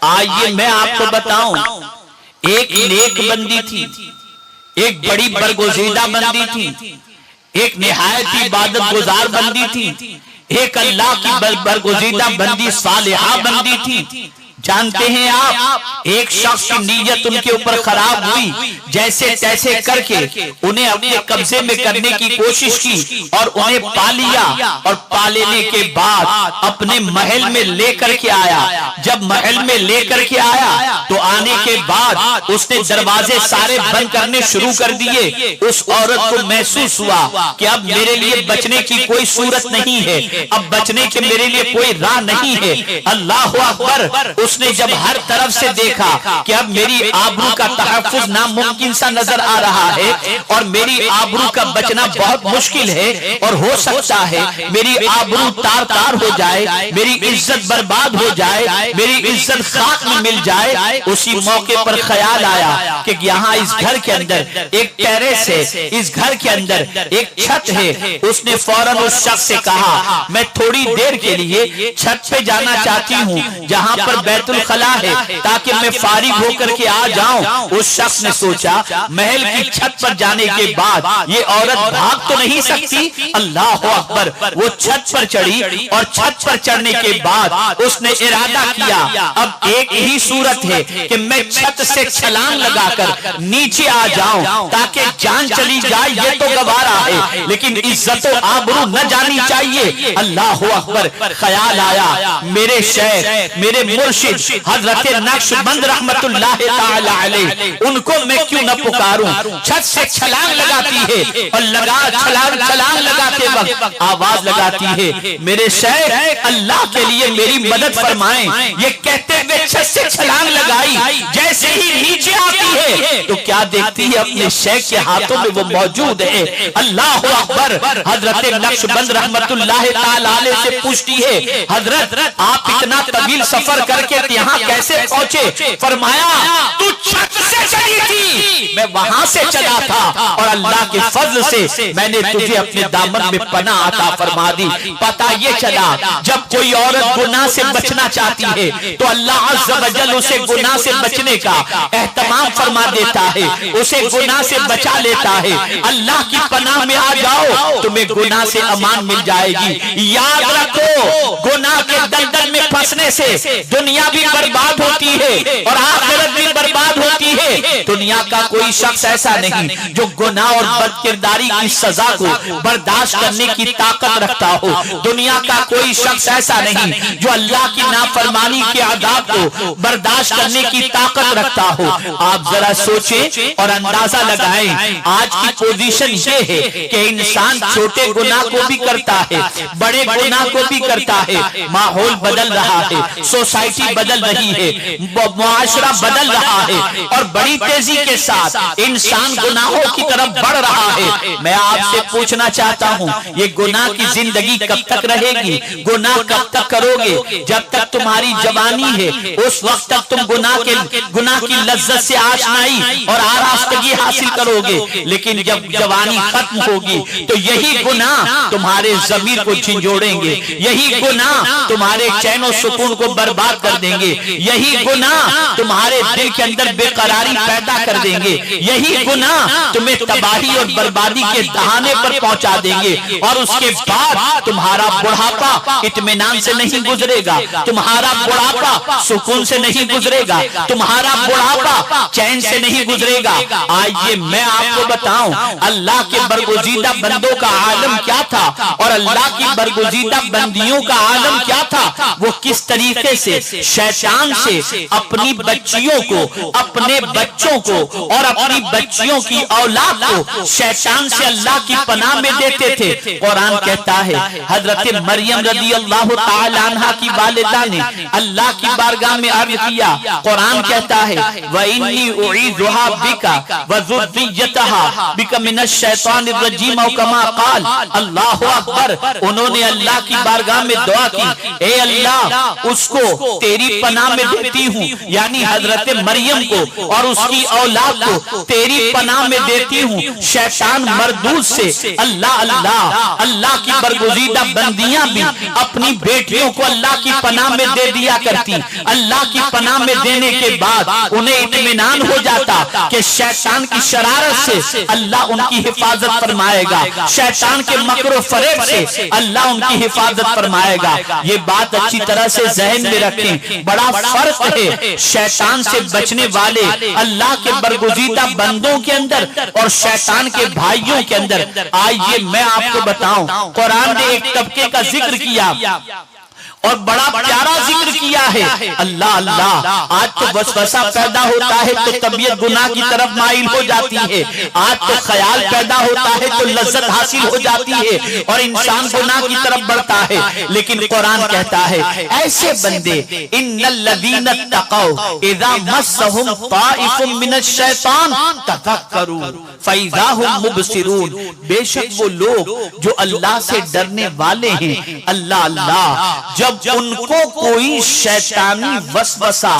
آئیے میں آپ کو بتاؤں، ایک نیک بندی تھی، ایک بڑی برگزیدہ بندی تھی، ایک نہایت عبادت گزار بندی تھی، ایک اللہ کی برگزیدہ بندی صالحہ بندی تھی۔ جانتے ہیں آپ، ایک شخص کی نیت ان کے اوپر خراب ہوئی، جیسے تیسے کر کے انہیں اپنے قبضے میں کرنے کی کوشش کی اور انہیں پا لیا، اور پا لینے کے بعد اپنے محل میں لے کر کے آیا۔ جب محل میں لے کر کے آیا تو آنے کے بعد اس نے دروازے سارے بند کرنے شروع کر دیے۔ اس عورت کو محسوس ہوا کہ اب میرے لیے بچنے کی کوئی صورت نہیں ہے، اب بچنے کے میرے لیے کوئی راہ نہیں ہے۔ اللہ اکبر! اس نے جب ہر طرف سے دیکھا کہ اب میری آبرو کا تحفظ ناممکن سا نظر آ رہا ہے اور میری آبرو کا بچنا بہت مشکل ہے، اور ہو سکتا ہے میری آبرو تار تار ہو جائے، میری عزت برباد ہو جائے، میری عزت خاک میں مل جائے۔ اسی موقع پر خیال آیا کہ یہاں اس گھر کے اندر ایک ٹیریس ہے، اس گھر کے اندر ایک چھت ہے۔ اس نے فوراً اس شخص سے کہا میں تھوڑی دیر کے لیے چھت پہ جانا چاہتی ہوں جہاں پر بیت الخلا ہے، تاکہ میں فارغ ہو کر کے آ جاؤں۔ اس شخص نے سوچا محل کی چھت پر جانے کے بعد یہ عورت بھاگ تو نہیں سکتی۔ اللہ اکبر! وہ چھت پر چڑھی اور چھت پر چڑھنے کے بعد اس نے ارادہ کیا اب ایک ہی صورت ہے کہ میں چھت سے چھلانگ لگا کر نیچے آ جاؤں تاکہ جان چلی جائے، یہ تو گوارا ہے لیکن عزت و آبرو نہ جانی چاہیے۔ اللہ اکبر! خیال آیا میرے شیخ، میرے مرشد حضرت نقشبند رحمت اللہ تعالی علیہ، ان کو میں کیوں نہ پکاروں۔ چھت سے چھلانگ لگاتی ہے اور چھلانگ لگاتے وقت آواز لگاتی ہے میرے شیخ اللہ کے لیے میری مدد فرمائیں۔ یہ کہتے ہوئے چھت سے چھلانگ لگائی، جیسے ہی نیچے آتی ہے تو کیا دیکھتی ہے اپنے شیخ کے ہاتھوں میں وہ موجود ہے۔ اللہ اکبر! حضرت نقشبند رحمت اللہ تعالی علیہ سے پوچھتی ہے حضرت آپ اتنا طویل سفر کر کے یہاں کیسے پہنچے؟ فرمایا تو چھت سے چلی تھی، میں وہاں سے چلا تھا اور اللہ کے فضل سے میں نے تجھے اپنے دامن میں پناہ عطا فرما دی۔ پتہ یہ چلا جب کوئی عورت گناہ سے بچنا چاہتی ہے تو اللہ عز و جل اسے گناہ سے بچنے کا اہتمام فرما دیتا ہے، اسے گناہ سے بچا لیتا ہے۔ اللہ کی پناہ میں آ جاؤ تمہیں گناہ سے امان مل جائے گی۔ یاد رکھو گناہ کے دلدل میں پھنسنے سے دنیا بھی برباد ہوتی ہے اور آخرت بھی برباد ہوتی ہے۔ دنیا کا کوئی شخص ایسا نہیں جو گناہ اور بد کرداری کی سزا کو برداشت کرنے کی طاقت رکھتا ہو۔ دنیا کا کوئی شخص ایسا نہیں جو اللہ کی نافرمانی کے عذاب کو برداشت کرنے کی طاقت رکھتا ہو۔ آپ ذرا سوچیں اور اندازہ لگائیں، آج کی پوزیشن یہ ہے کہ انسان چھوٹے گناہ کو بھی کرتا ہے، بڑے گناہ کو بھی کرتا ہے۔ ماحول بدل رہا ہے، سوسائٹی بدل رہی ہے، معاشرہ بدل رہا ہے اور بڑی تیزی کے ساتھ انسان گناہوں کی طرف بڑھ رہا ہے۔ میں آپ سے پوچھنا چاہتا ہوں یہ گناہ کی زندگی کب تک رہے گی؟ گناہ کب تک کرو گے؟ جب تک تمہاری جوانی ہے اس وقت تک تم گناہ کی لذت سے آشنائی اور آراستگی حاصل کرو گے، لیکن جب جوانی ختم ہوگی تو یہی گناہ تمہارے ضمیر کو جھنجھوڑیں گے، یہی گناہ تمہارے چین و سکون کو برباد کر دیں گے، یہی گناہ تمہارے دل کے اندر بے قراری پیدا کر دیں گے، یہی گناہ تمہیں تباہی اور بربادی کے دہانے پر پہنچا دیں گے، اور اس کے بعد تمہارا بڑھاپا اطمینان سے نہیں گزرے گا، تمہارا بڑھاپا سکون سے نہیں گزرے گا، تمہارا بڑھاپا چین سے نہیں گزرے گا۔ آئیے میں آپ کو بتاؤں اللہ کے برگزیدہ بندوں کا عالم کیا تھا اور اللہ کی برگزیدہ بندیوں کا عالم کیا تھا۔ وہ کس طریقے سے شیطان سے اپنی بچیوں کو، اپنے بچوں کو اور اپنی بچیوں کی اولاد کو شیطان سے اللہ کی پناہ میں دیتے تھے۔ قرآن کہتا ہے حضرت مریم رضی اللہ تعالی عنہ کی والدہ نے اللہ کی بارگاہ میں عرض کیا، قرآن کہتا ہے وَإِنِّي أُعِيذُهَا بِكَ وَذُرِّيَّتَهَا بِكَ مِنَ الشَّيْطَانِ الرَّجِيمِ او کما قال۔ اللہ اکبر، انہوں نے اللہ کی بارگاہ میں دعا کی، اے اللہ اس کو تیری پناہ میں دیتی ہوں، یعنی حضرت مریم کو اور اس کی اولاد کو تیری پناہ میں دیتی ہوں شیطان مردود سے۔ اللہ اللہ، اللہ کی برگزیدہ بندیاں بھی اپنی بیٹیوں کو اللہ کی پناہ میں دے دیا کرتی، اللہ کی پناہ میں دینے کے بعد انہیں اطمینان ہو جاتا کہ شیطان کی شرارت سے اللہ ان کی حفاظت فرمائے گا، شیطان کے مکر و فریب سے اللہ ان کی حفاظت فرمائے گا۔ یہ بات اچھی طرح سے ذہن میں رکھیں، بڑا فرق ہے شیطان سے بچنے والے اللہ کے برگزیدہ بندوں کے اندر اور شیطان کے بھائیوں کے اندر۔ آئیے میں آپ کو بتاؤں، قرآن نے ایک طبقے کا ذکر کیا اور بڑا پیارا ذکر کیا ہے۔ اللہ اللہ، آج تو وسوسہ پیدا ہوتا ہے تو طبیعت گناہ کی طرف مائل ہو جاتی ہے، آج تو خیال پیدا ہوتا ہے تو لذت حاصل ہو جاتی ہے اور انسان گناہ کی طرف بڑھتا ہے، لیکن قرآن کہتا ہے ایسے بندے ان الذین اتقوا اذا مسهم طائف من الشیطان تذکروا فاذا هم مبصرون، بے شک وہ لوگ جو اللہ سے ڈرنے والے ہیں، اللہ اللہ، جب ان کو کوئی شیطانی وسوسہ،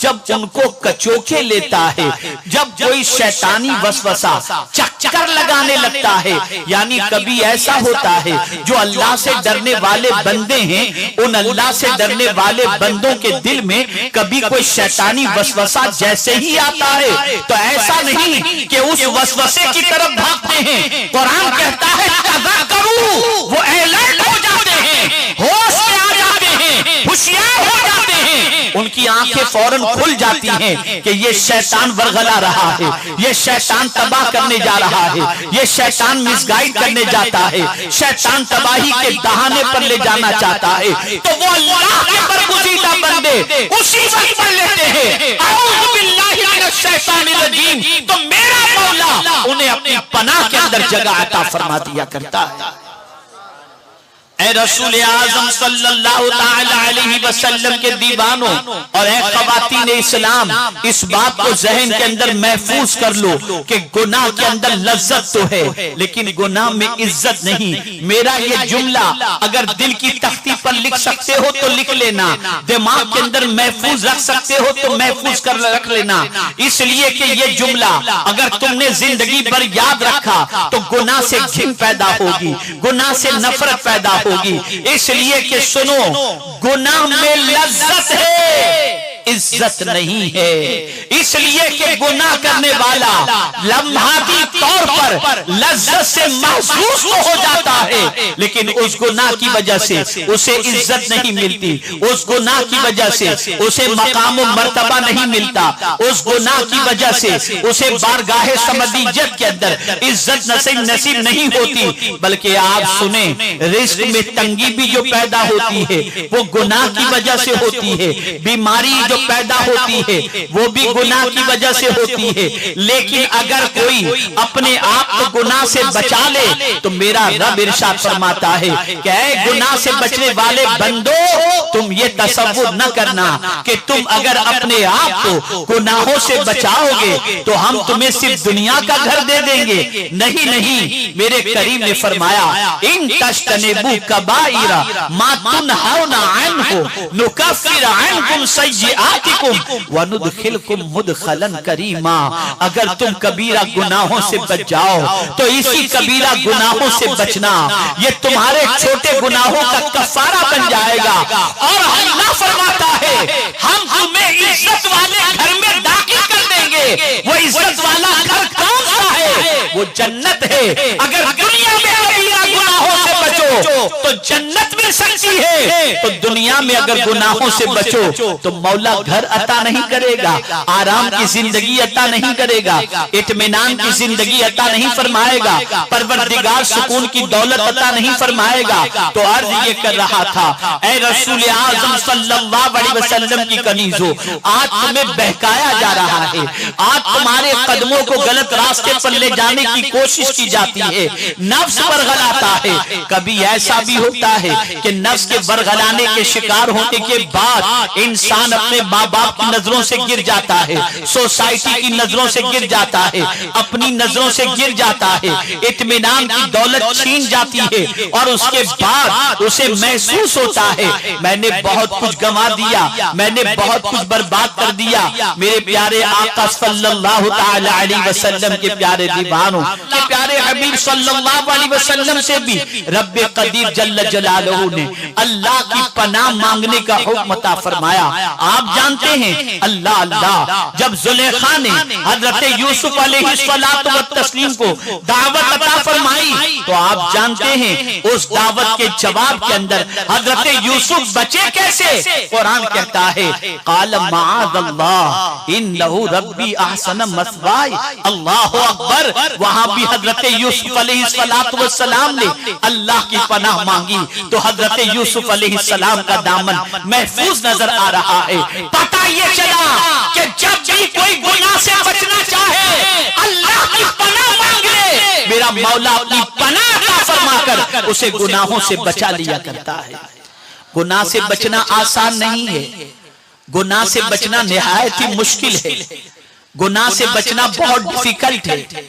جب ان کو کچوکے لیتا ہے، جب کوئی شیطانی وسوسہ چکر لگانے لگتا ہے، یعنی کبھی ایسا ہوتا ہے جو اللہ سے ڈرنے والے بندے ہیں، ان اللہ سے ڈرنے والے بندوں کے دل میں کبھی کوئی شیطانی وسوسہ جیسے ہی آتا ہے تو ایسا نہیں کہ اس وسوسے کی طرف بھاگتے ہیں، قرآن کہتا ہے تذکروا، وہ الرٹ ہو جاتے ہیں، ہوش میں آ جاتے ہیں، ہوشیار ہو جاتے ہیں، ان کی آنکھیں فوراً کھل جاتی ہیں کہ یہ شیطان ورغلا رہا ہے، یہ شیطان تباہ کرنے جا رہا ہے، یہ شیطان مس گائیڈ کرنے جاتا ہے، شیطان تباہی کے دہانے پر لے جانا چاہتا ہے، تو وہ اللہ کے برگزیدہ بندے اسی وقت پڑھ لیتے ہیں اعوذ باللہ من الشیطان الرجیم، تو میرا مولا انہیں اپنی پناہ کے اندر جگہ عطا فرما دیا کرتا ہے۔ اے رسول اعظم صلی اللہ تعالی علیہ وسلم کے دیوانوں اور اے خواتین اسلام، اس بات کو ذہن کے اندر محفوظ کر لو کہ گناہ کے اندر لذت تو ہے لیکن گناہ میں عزت نہیں۔ میرا یہ جملہ اگر دل کی تختی پر لکھ سکتے ہو تو لکھ لینا، دماغ کے اندر محفوظ رکھ سکتے ہو تو محفوظ کر رکھ لینا، اس لیے کہ یہ جملہ اگر تم نے زندگی بھر یاد رکھا تو گناہ سے گھن پیدا ہوگی، گناہ سے نفرت پیدا ہوگی، اس لیے کہ سنو، گناہ میں لذت ہے، عزت نہیں ہے، اس لیے کہ گناہ کرنے والا لمحاتی طور پر لذت سے محسوس ہو جاتا ہے لیکن اس گناہ کی وجہ سے اسے عزت نہیں ملتی، اس گناہ کی وجہ سے اسے مقام و مرتبہ نہیں ملتا، اس گناہ کی وجہ سے اسے بارگاہ سمدیجت کے اندر عزت نصیب نہیں ہوتی، بلکہ آپ سنیں رزق میں تنگی بھی جو پیدا ہوتی ہے وہ گناہ کی وجہ سے ہوتی ہے، بیماری جو پیدا ہوتی ہے وہ بھی گناہ کی وجہ سے ہوتی ہے، لیکن اگر کوئی اپنے آپ کو گناہ سے بچا لے تو میرا رب ارشاد فرماتا ہے کہ اے گناہ سے بچنے والے بندو، تم یہ تصور نہ کرنا کہ تم اگر اپنے آپ کو گناہوں سے بچاؤ گے تو ہم تمہیں صرف دنیا کا گھر دے دیں گے، نہیں نہیں، میرے کریم نے فرمایا ان تجتنبوا کبائر ما تنہون عنہ نکفر عنکم سیئاتکم وندخلکم مدخلا کریما، اگر تم کبیرہ گناہوں سے بچ جاؤ تو اسی کبیرہ گناہوں سے بچنا یہ تمہارے چھوٹے گناہوں کا کفارہ بن جائے گا، اور اللہ فرماتا ہے ہم تمہیں عزت والے گھر میں داخل کر دیں گے۔ وہ عزت والا گھر کون سا ہے؟ وہ جنت ہے۔ اگر دنیا میں کبیرہ گناہوں سے بچو تو جنت مل سکتی ہے، تو دنیا میں اگر گناہوں سے بچو تو مولا گھر عطا نہیں کرے گا، آرام کی زندگی عطا نہیں کرے گا، اطمینان کی زندگی عطا نہیں فرمائے گا، پروردگار سکون کی دولت عطا نہیں فرمائے گا۔ تو عرض یہ کر رہا تھا اے رسول اعظم صلی اللہ علیہ وسلم کی کنیزو، آج تمہیں بہکایا جا رہا ہے، آج تمہارے قدموں کو غلط راستے پر لے جانے کی کوشش کی جاتی ہے، نفس پر غلاتا ہے، کبھی کبھی ایسا بھی ہوتا ہے کہ نفس کے ورغلانے کے شکار ہونے کے بعد انسان اپنے ماں باپ کی نظروں سے گر جاتا ہے، سوسائٹی کی نظروں سے گر جاتا ہے، اپنی نظروں سے گر جاتا ہے، اطمینان کی دولت چھین جاتی ہے، اور اس کے بعد اسے محسوس ہوتا ہے میں نے بہت کچھ گنوا دیا، میں نے بہت کچھ برباد کر دیا۔ میرے پیارے آقا صلی اللہ تعالی علیہ وسلم کے پیارے دیوانوں، کہ پیارے حبیب صلی اللہ علیہ وسلم سے بھی رب قدیر جل جلالہ نے اللہ کی پناہ مانگنے کا حکم عطا فرمایا۔ آپ جانتے ہیں اللہ اللہ جب زلیخا نے حضرت یوسف علیہ السلام کو دعوت عطا فرمائی تو آپ جانتے ہیں اس دعوت کے جواب کے اندر حضرت یوسف بچے کیسے؟ قرآن کہتا ہے قال معاذ اللہ انہ ربی احسن مثوائی۔ اللہ اکبر، وہاں بھی حضرت یوسف علیہ السلام نے اللہ کی پناہ مانگی تو حضرت یوسف علیہ السلام کا دامن محفوظ نظر آ رہا ہے۔ پتہ یہ چلا کہ جب بھی کوئی گناہ سے بچنا چاہے اللہ کی پناہ مانگ لے، میرا مولا اپنی پناہ عطا فرما کر اسے گناہوں سے بچا لیا کرتا ہے۔ گناہ سے بچنا آسان نہیں ہے، گناہ سے بچنا نہایت ہی مشکل ہے، گناہ سے بچنا بہت ڈیفیکلٹ ہے،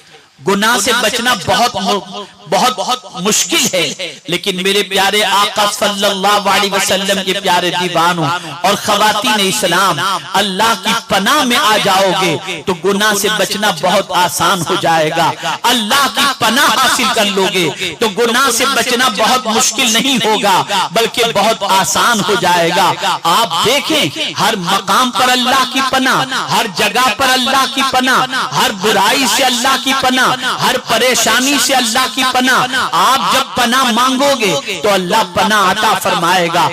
گناہ سے بچنا بہت مشکل ہے، لیکن میرے پیارے آقا صلی اللہ علیہ وسلم کے پیارے دیوانوں اور خواتین اسلام، اللہ کی پناہ میں آ جاؤ گے تو گناہ سے بچنا بہت آسان ہو جائے گا۔ اللہ کی پناہ حاصل کر لو گے تو گناہ سے بچنا بہت مشکل نہیں ہوگا بلکہ بہت آسان ہو جائے گا۔ آپ دیکھیں ہر مقام پر اللہ کی پناہ، ہر جگہ پر اللہ کی پناہ، ہر برائی سے اللہ کی پناہ، ہر پریشانی سے اللہ کی پناہ۔ آپ جب پناہ مانگو گے تو اللہ پناہ عطا فرمائے گا۔